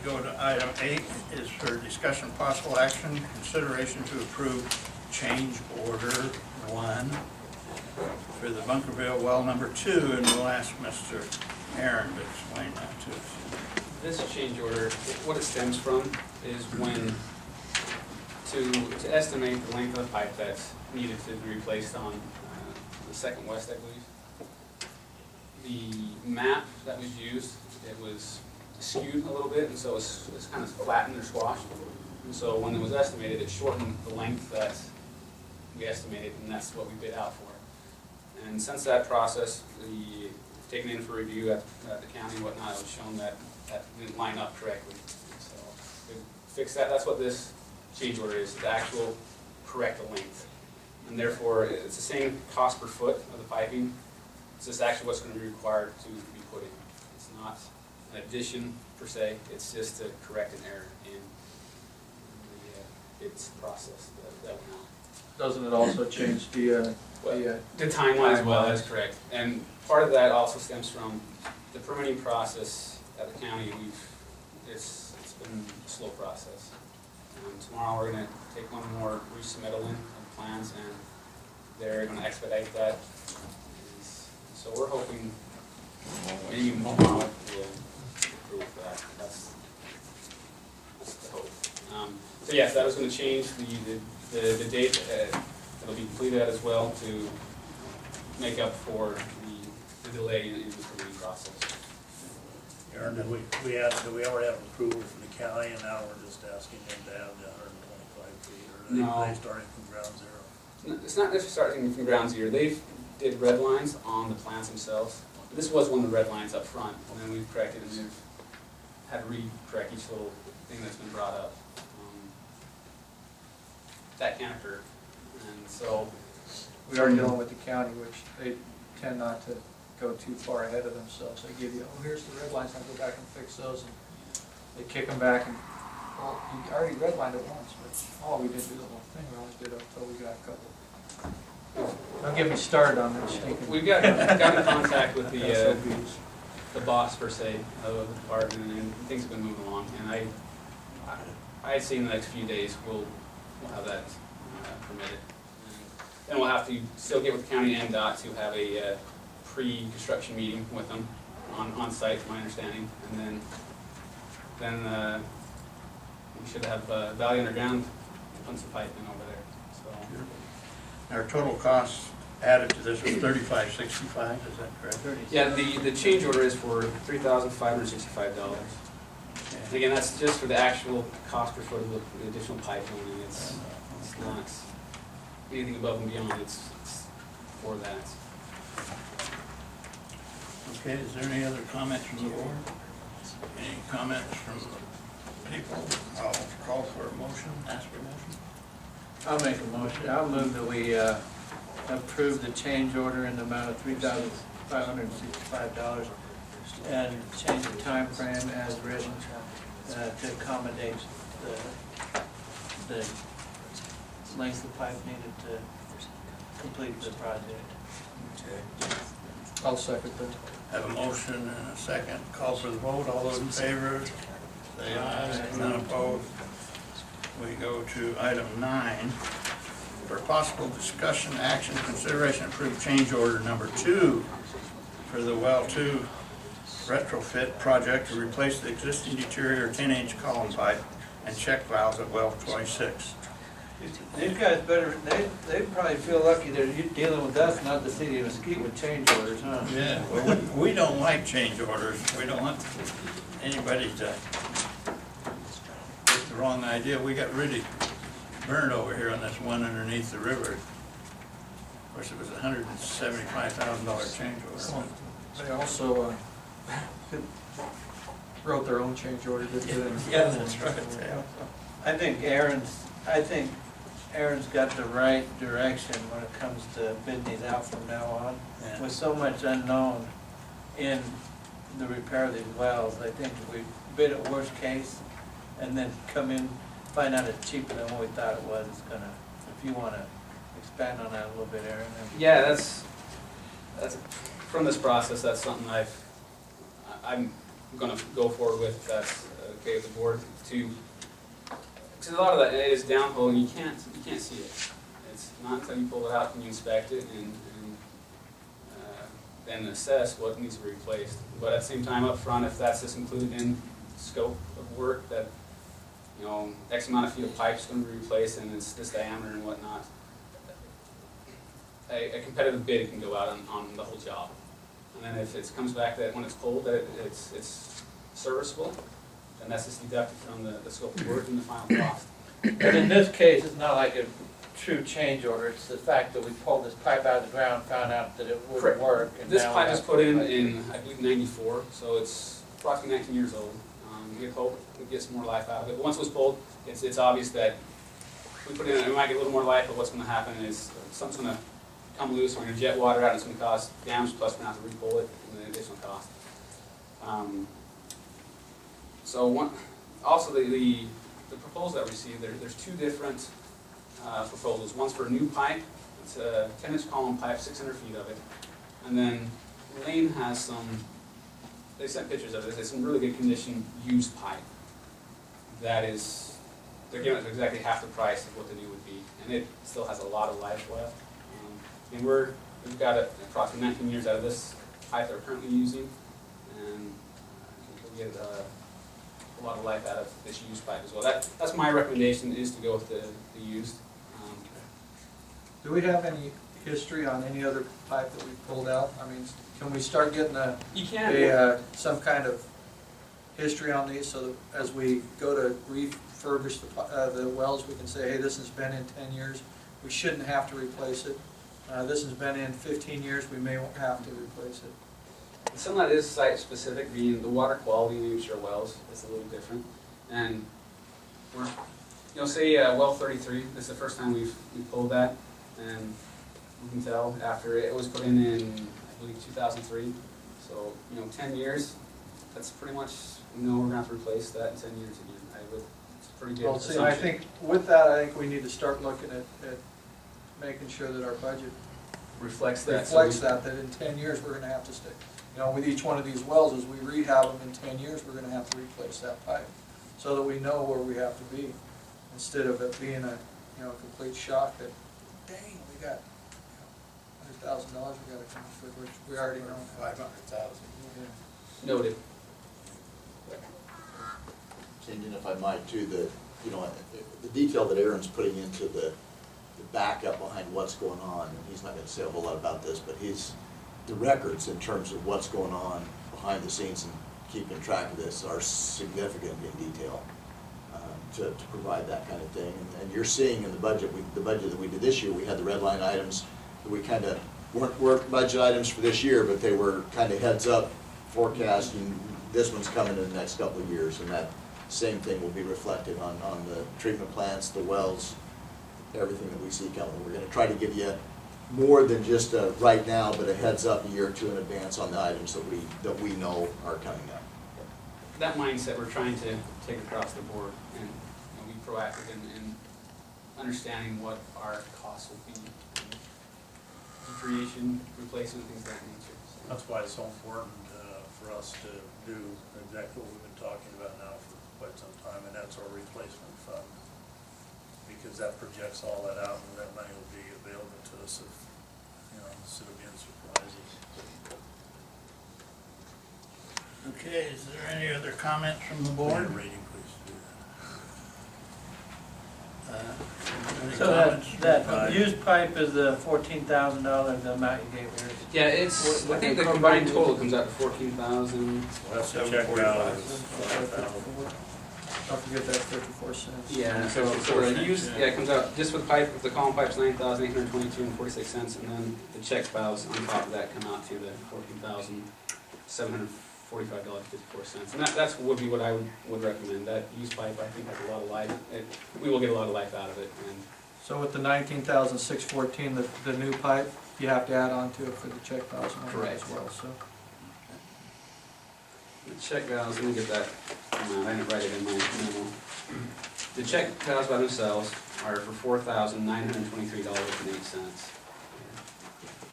go to item 8, is for discussion possible action, consideration to approve change order 1 for the Bunkerville well number 2, and we'll ask Mr. Aaron to explain that to us. This change order, what it stems from is when, to estimate the length of the pipe that's needed to be replaced on the second west, I believe. The map that was used, it was skewed a little bit, and so it's kind of flattened or squashed. And so when it was estimated, it shortened the length that we estimated, and that's what we bid out for. And since that process, the taken in for review at the county and whatnot, it was shown that that didn't line up correctly. So we fixed that. That's what this change order is, the actual correct length. And therefore, it's the same cost per foot of the piping. It's just actually what's going to be required to be put in. It's not an addition per se. It's just to correct an error in its process that went out. Doesn't it also change the timeline as well? That's correct. And part of that also stems from the permitting process at the county. It's been a slow process. Tomorrow we're going to take one more resubmittal in of plans, and they're going to expedite that. So we're hoping maybe tomorrow will approve that. That's the hope. So yes, that was going to change the date that'll be completed as well to make up for the delay in the permitting process. Aaron, did we already have approval from the county, and now we're just asking them to have the 125 feet, or are they starting from ground zero? No, it's not necessarily starting from ground zero. They've did red lines on the plans themselves. This was one of the red lines up front, and then we've corrected, and we've had to re-correct each little thing that's been brought up. That can occur, and so We are dealing with the county, which they tend not to go too far ahead of themselves. They give you, oh, here's the red lines, I'll go back and fix those, and they kick them back, and, well, you already redlined it once, but, oh, we didn't do the whole thing, we only did it until we got a couple. Don't get me started on this. we've got in contact with the boss, per se, of the department, and things have been moving along, and I'd say in the next few days we'll have that permitted. And then we'll have to still get with the county and DOT to have a pre-construction meeting with them on site, from my understanding, and then we should have Valley Underground put some pipe in over there. So. Our total cost added to this was $35.65, is that correct? Yeah, the change order is for $3,565. And again, that's just for the actual cost per foot of the additional pipe only. It's not anything above and beyond. It's for that. Okay, is there any other comments from the board? Any comments from the people? I'll call for a motion, ask for a motion. I'll make a motion. I'll move that we approve the change order in the amount of $3,565 and change the time frame as written to accommodate the length of pipe needed to complete the project. Okay. I'll second that. Have a motion and a second. Call for the vote. All those in favor, say aye. None opposed. We go to item 9. For possible discussion, action, consideration, approved change order number 2 for the well 2 retrofit project to replace the existing deteriorated 10-inch column pipe and check valves at well 26. These guys better, they probably feel lucky they're dealing with us, not the city of Mesquite with change orders, huh? Yeah, well, we don't like change orders. We don't want anybody to get the wrong idea. We got really burned over here on this one underneath the river. Of course, it was a $175,000 change order. They also wrote their own change order, didn't they? Yeah, that's right. Yeah. I think Aaron's got the right direction when it comes to bidding these out from now on. Yeah. With so much unknown in the repair of these wells, I think if we bid at worst case and then come in, find out it's cheaper than what we thought it was, it's gonna, if you wanna expand on that a little bit, Aaron. Yeah, that's from this process. That's something I'm going to go forward with. That's okay with the board, to, because a lot of that is downhole and you can't see it. It's not until you pull it out and you inspect it and then assess what needs to be replaced. But at the same time, up front, if that's just included in scope of work, that, you know, X amount of feet of pipe is going to be replaced and it's this diameter and whatnot, a competitive bid can go out on the whole job. And then if it comes back that when it's cold, that it's serviceable, then that's just deducted from the scope of work and the final cost. But in this case, it's not like a true change order, it's the fact that we pulled this pipe out of the ground, found out that it wouldn't Correct. work. And This now we pipe have was to put replace it. in, I believe, '94, so it's approximately 19 years old. We hope we get some more life out of it. But once it was pulled, it's obvious that we put it in, we might get a little more life, but what's going to happen is something's going to come loose, we're going to jet water out, and it's going to cause damage, plus we're going to have to re-pull it, and the additional cost. Also the proposal that we received, there's two different proposals. One's for a new pipe, it's a 10-inch column pipe, 600 feet of it. And then Lane has some, they sent pictures of it, it's some really good condition used pipe. That is, they're giving it for exactly half the price of what the new would be. And it still has a lot of life left. And we've got approximately 19 years out of this pipe that we're currently using. And we'll get a lot of life out of this used pipe as well. That's my recommendation, is to go with the used. Do we have any history on any other pipe that we pulled out? I mean, can we start getting You can. some kind of history on these, so that as we go to refurbish the wells, we can say, hey, this has been in 10 years, we shouldn't have to replace it. This has been in 15 years, we may have to replace it. Some of that is site-specific, being the water quality in each of our wells is a little different. And we're, you know, say well 33, this is the first time we've pulled that, and you can tell after it was put in I believe 2003. So, you know, 10 years, that's pretty much, you know, we're gonna have to replace that in 10 years again. It's pretty good. Well, see, I think with that, I think we need to start looking at making sure that our budget reflects that. that in 10 years, we're gonna have to stick. You know, with each one of these wells, as we rehab them in 10 years, we're gonna have to replace that pipe, so that we know where we have to be, instead of it being a, you know, complete shock that, dang, we got $100,000 we gotta come up with, which we already know. 500,000. Noted. Changing, if I might, too, the detail that Aaron's putting into the backup behind what's going on, and he's not going to say a whole lot about this, but the records in terms of what's going on behind the scenes and keeping track of this are significant in detail to provide that kind of thing. And you're seeing in the budget that we did this year, we had the red line items that we kind of weren't budget items for this year, but they were kind of heads up forecasting this one's coming in the next couple of years, and that same thing will be reflected on the treatment plants, the wells, everything that we see coming. We're going to try to give you more than just a right now, but a heads up a year or two in advance on the items that we know are coming up. That mindset we're trying to take across the board and be proactive in understanding what our costs will be, decreation, replacement, things of that nature. So That's why it's so important for us to do exactly what we've been talking about now for quite some time, and that's our replacement fund. Because that projects all that out, and that money will be available to us if, you know, instead of being surprises. Okay, is there any other comments from the board? Rating, please do Any So comments? that used pipe is the $14,000, the amount you gave here. yeah, it's. I think the combined total comes out to 14,000. that. Well, that's the check value. Don't forget that 54 cents. Yeah, so the used, it comes out just with the pipe. If the column pipe's $9,822.46, and then the check valves on top of that come out to the $14,745.54. And that's would be what I would recommend. That used pipe, I think, has a lot of life. We will get a lot of life out of it. And So with the 19,614, the new pipe, you have to add on to it for the check valves and all that Correct. as well, so. the check valves, let me get that amount. I didn't write it in my memo. The check valves by themselves are for $4,923.08.